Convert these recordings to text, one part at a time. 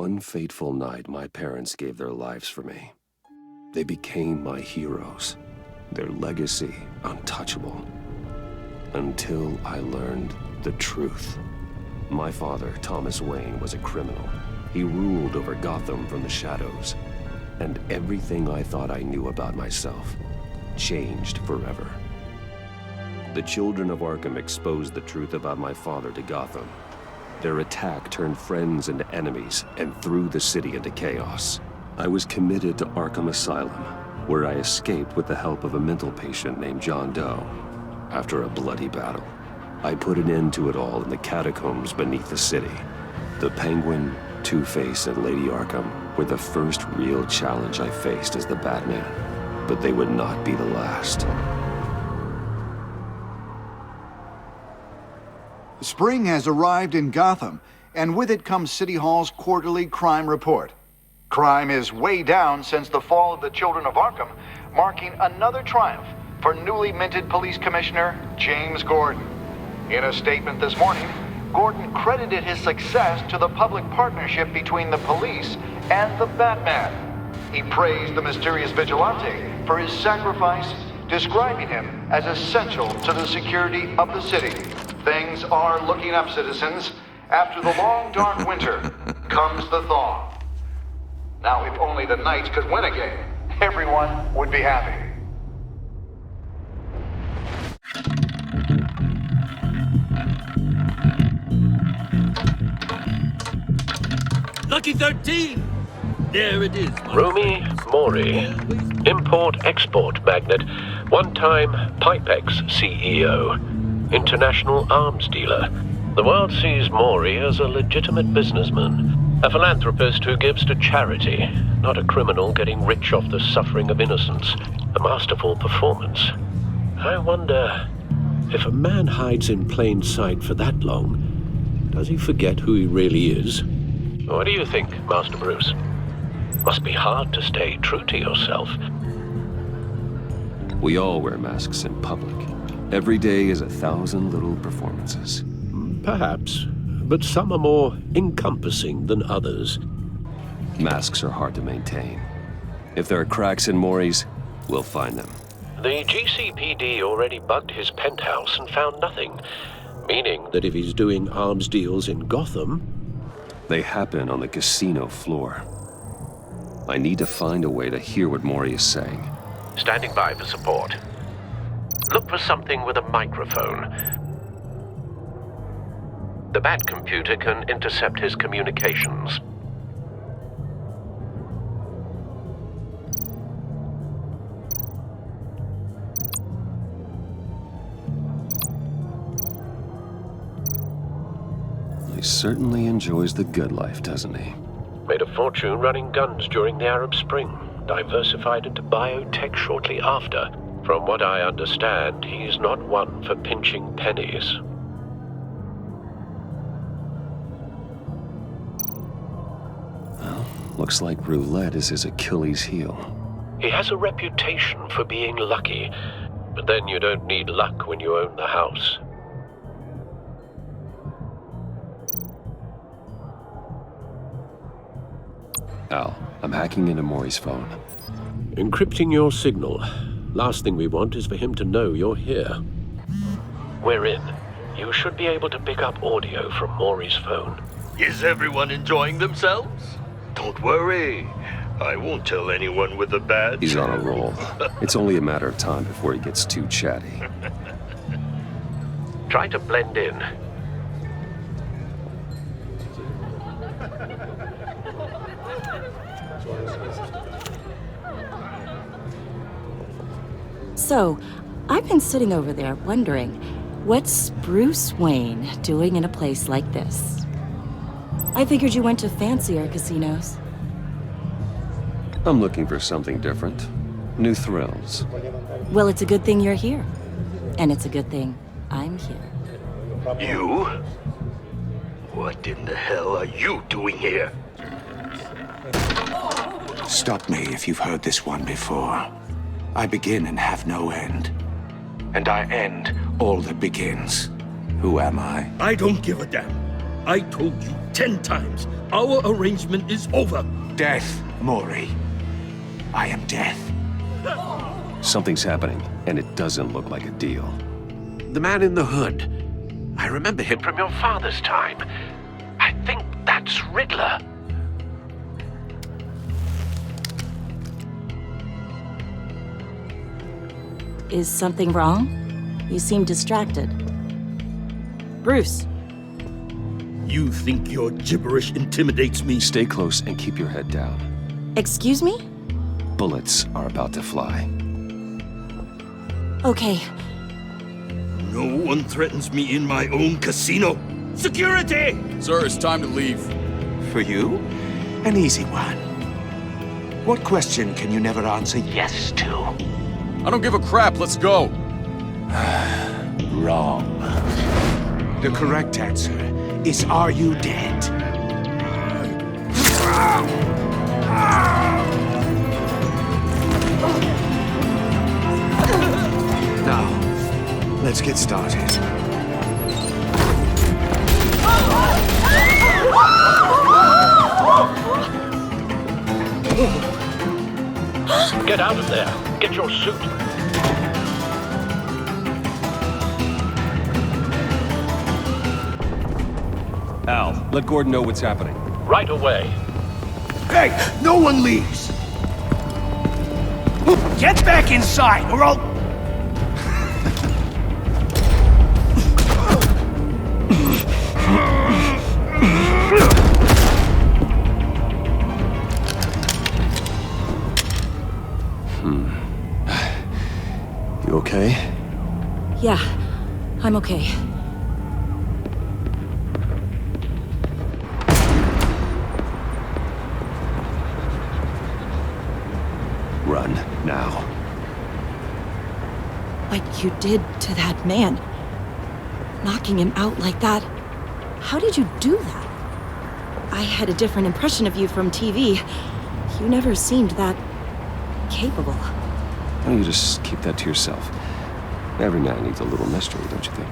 one fateful night, my parents gave their lives for me. They became my heroes, their legacy untouchable. Until I learned the truth. My father, Thomas Wayne, was a criminal. He ruled over Gotham from the shadows. And everything I thought I knew about myself changed forever. The children of Arkham exposed the truth about my father to Gotham. Their attack turned friends into enemies and threw the city into chaos. I was committed to Arkham Asylum, where I escaped with the help of a mental patient named John Doe. After a bloody battle, I put an end to it all in the catacombs beneath the city. The Penguin, Two-Face, and Lady Arkham were the first real challenge I faced as the Batman, but they would not be the last. Spring has arrived in Gotham, and with it comes City Hall's quarterly crime report. Crime is way down since the fall of the Children of Arkham, marking another triumph for newly minted Police Commissioner James Gordon. In a statement this morning, Gordon credited his success to the public partnership between the police and the Batman. He praised the mysterious vigilante for his sacrifice, describing him as essential to the security of the city. Things are looking up, citizens. After the long, dark winter comes the thaw. Now, if only the Knights could win again, everyone would be happy. Lucky 13! There it is. Rumi Mori, import-export magnate, one-time Pipex CEO, international arms dealer. The world sees Mori as a legitimate businessman, a philanthropist who gives to charity, not a criminal getting rich off the suffering of innocence. A masterful performance. I wonder, if a man hides in plain sight for that long, does he forget who he really is? What do you think, Master Bruce? Must be hard to stay true to yourself. We all wear masks in public. Every day is 1,000 little performances. Perhaps, but some are more encompassing than others. Masks are hard to maintain. If there are cracks in Mori's, we'll find them. The GCPD already bugged his penthouse and found nothing, meaning that if he's doing arms deals in Gotham... They happen on the casino floor. I need to find a way to hear what Mori is saying. Standing by for support. Look for something with a microphone. The Bat computer can intercept his communications. He certainly enjoys the good life, doesn't he? Made a fortune running guns during the Arab Spring. Diversified into biotech shortly after. From what I understand, he's not one for pinching pennies. Well, looks like roulette is his Achilles heel. He has a reputation for being lucky, but then you don't need luck when you own the house. Al, I'm hacking into Mori's phone. Encrypting your signal. Last thing we want is for him to know you're here. We're in. You should be able to pick up audio from Mori's phone. Is everyone enjoying themselves? Don't worry. I won't tell anyone with a badge. He's on a roll. It's only a matter of time before he gets too chatty. Try to blend in. So, I've been sitting over there wondering, what's Bruce Wayne doing in a place like this? I figured you went to fancier casinos. I'm looking for something different. New thrills. Well, it's a good thing you're here. And it's a good thing I'm here. You? What in the hell are you doing here? Stop me if you've heard this one before. I begin and have no end. And I end all that begins. Who am I? I don't give a damn. I told you 10 times, our arrangement is over. Death, Maury. I am death. Something's happening, and it doesn't look like a deal. The man in the hood. I remember him from your father's time. I think that's Riddler. Is something wrong? You seem distracted. Bruce. You think your gibberish intimidates me? Stay close and keep your head down. Excuse me? Bullets are about to fly. Okay. No one threatens me in my own casino. Security! Sir, it's time to leave. For you? An easy one. What question can you never answer yes to? I don't give a crap, let's go. Wrong. The correct answer is, are you dead? Now, let's get started. Get out of there. Get your suit. Al, let Gordon know what's happening. Right away. Hey, no one leaves! Get back inside, or I'll... You okay? Yeah, I'm okay. Run, now. What you did to that man, knocking him out like that, how did you do that? I had a different impression of you from TV. You never seemed that capable. Why don't you just keep that to yourself? Every man needs a little mystery, don't you think?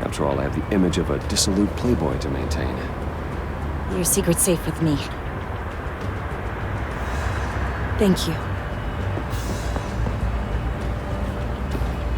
After all, I have the image of a dissolute playboy to maintain. Your secret's safe with me. Thank you.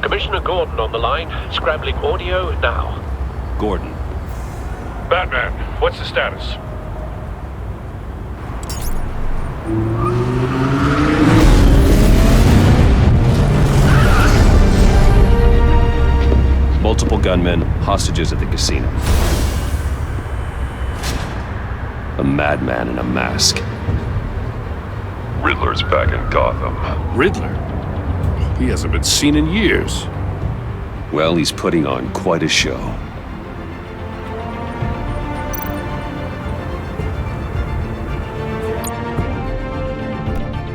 Commissioner Gordon on the line. Scrambling audio now. Gordon. Batman, what's the status? Multiple gunmen, hostages at the casino. A madman in a mask. Riddler's back in Gotham. Riddler? He hasn't been seen in years. Well, he's putting on quite a show.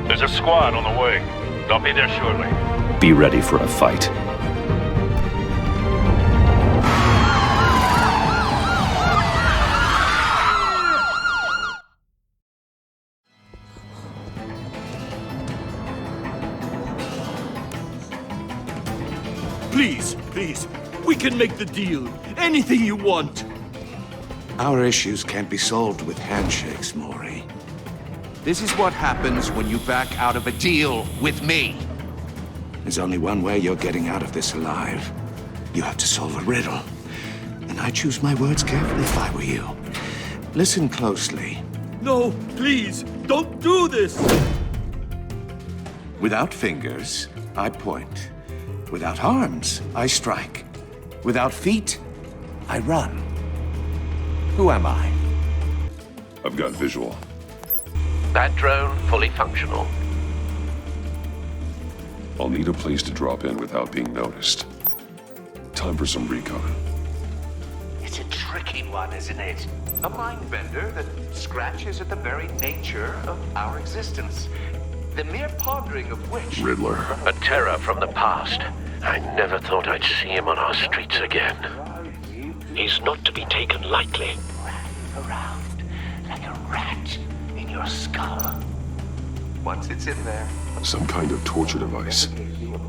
There's a squad on the way. They'll be there shortly. Be ready for a fight. Please, please, we can make the deal. Anything you want. Our issues can't be solved with handshakes, Maury. This is what happens when you back out of a deal with me. There's only one way you're getting out of this alive. You have to solve a riddle. And I choose my words carefully if I were you. Listen closely. No, please, don't do this. Without fingers, I point. Without arms, I strike. Without feet, I run. Who am I? I've got visual. That drone fully functional. I'll need a place to drop in without being noticed. Time for some recon. It's a tricky one, isn't it? A mind bender that scratches at the very nature of our existence. The mere pondering of which... Riddler. A terror from the past. I never thought I'd see him on our streets again. He's not to be taken lightly. Around like a rat in your skull. Once it's in there... Some kind of torture device.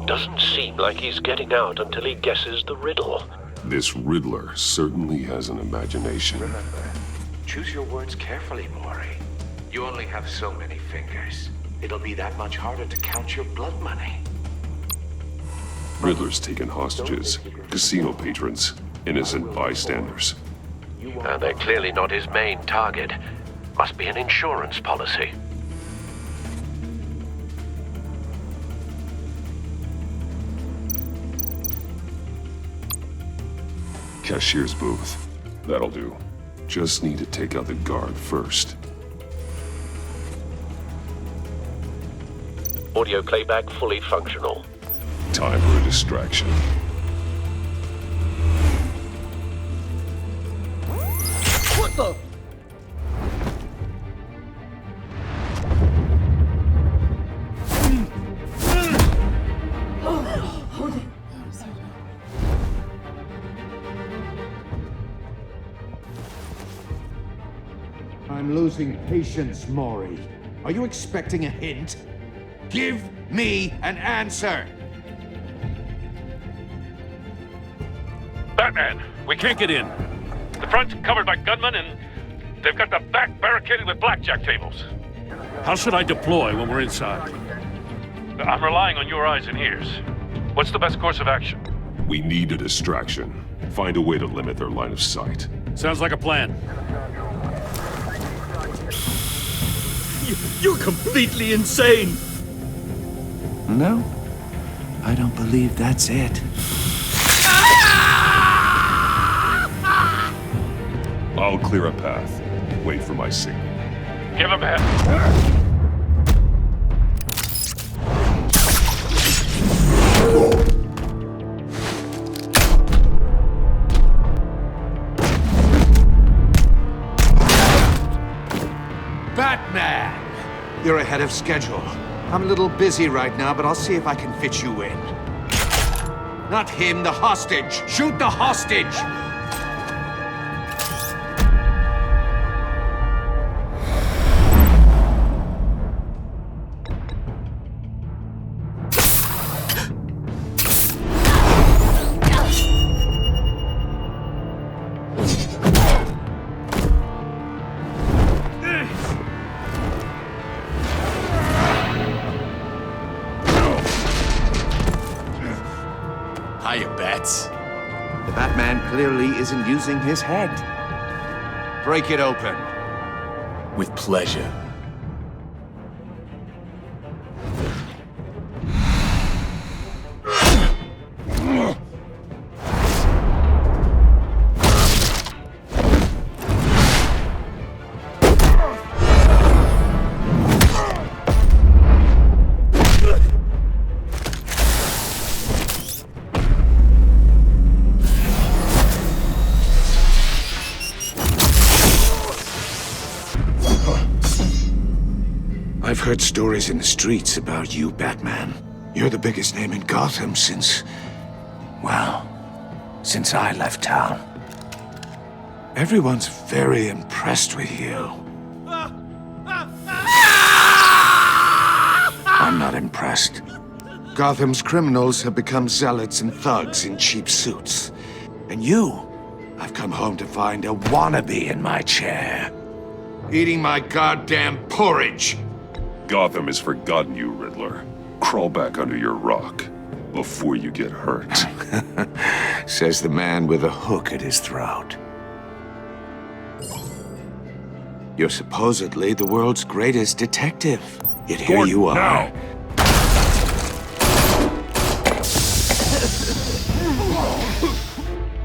Doesn't seem like he's getting out until he guesses the riddle. This Riddler certainly has an imagination. Remember, choose your words carefully, Maury. You only have so many fingers. It'll be that much harder to count your blood money. Riddler's taken hostages, casino patrons, innocent bystanders. And they're clearly not his main target. Must be an insurance policy. Cashier's booth. That'll do. Just need to take out the guard first. Audio playback fully functional. Time for a distraction. What the? I'm losing patience, Maury. Are you expecting a hint? Give me an answer! Batman, we can't get in. The front's covered by gunmen, and they've got the back barricaded with blackjack tables. How should I deploy when we're inside? I'm relying on your eyes and ears. What's the best course of action? We need a distraction. Find a way to limit their line of sight. Sounds like a plan. You're completely insane! No, I don't believe that's it. I'll clear a path. Wait for my signal. Give him hell. Batman! You're ahead of schedule. I'm a little busy right now, but I'll see if I can fit you in. Not him, the hostage! Shoot the hostage! Hiya, Bats. The Batman clearly isn't using his head. Break it open. With pleasure. I've heard stories in the streets about you, Batman. You're the biggest name in Gotham since I left town. Everyone's very impressed with you. I'm not impressed. Gotham's criminals have become zealots and thugs in cheap suits. And I've come home to find a wannabe in my chair. Eating my goddamn porridge. Gotham has forgotten you, Riddler. Crawl back under your rock before you get hurt. Says the man with a hook at his throat. You're supposedly the world's greatest detective. Yet here you are. Now.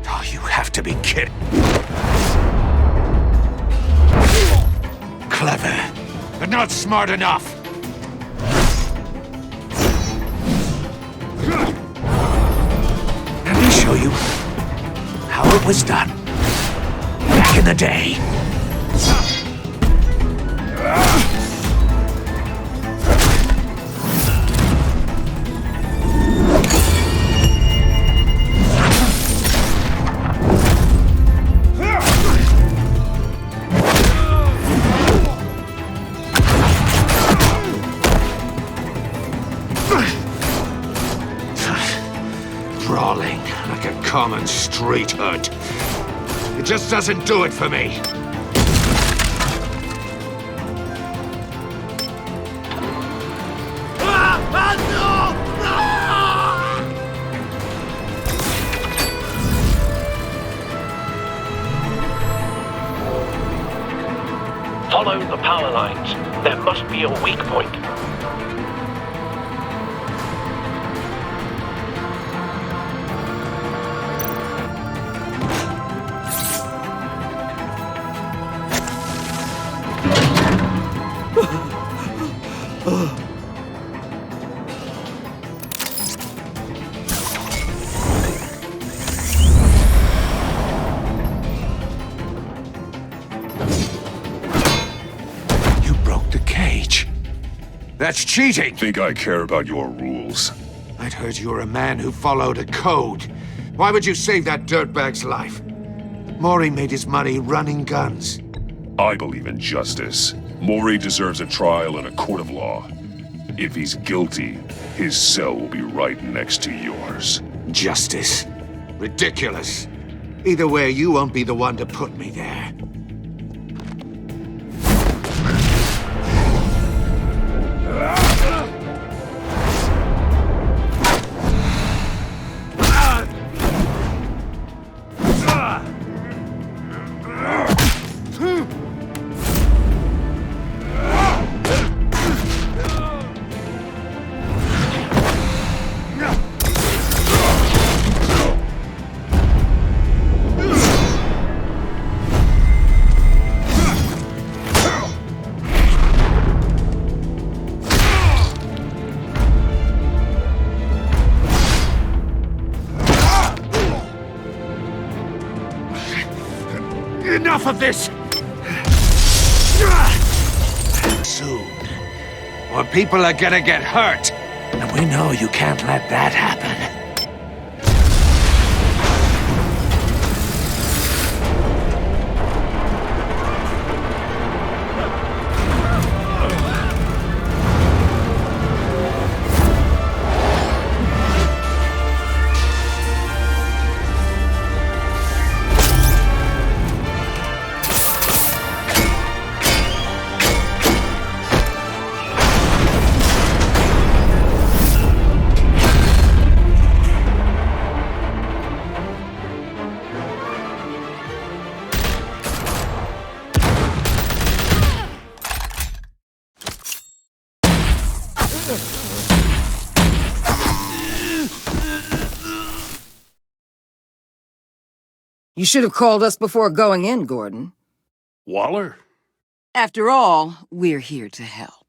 Oh, you have to be kidding. Clever, but not smart enough. Let me show you how it was done back in the day. Brawling like a common street hood. It just doesn't do it for me. Follow the power lines. There must be a weak point. That's cheating! Think I care about your rules? I'd heard you were a man who followed a code. Why would you save that dirtbag's life? Maury made his money running guns. I believe in justice. Maury deserves a trial in a court of law. If he's guilty, his cell will be right next to yours. Justice? Ridiculous. Either way, you won't be the one to put me there. Enough of this! Soon, more people are gonna get hurt. And we know you can't let that happen. You should have called us before going in, Gordon. Waller? After all, we're here to help.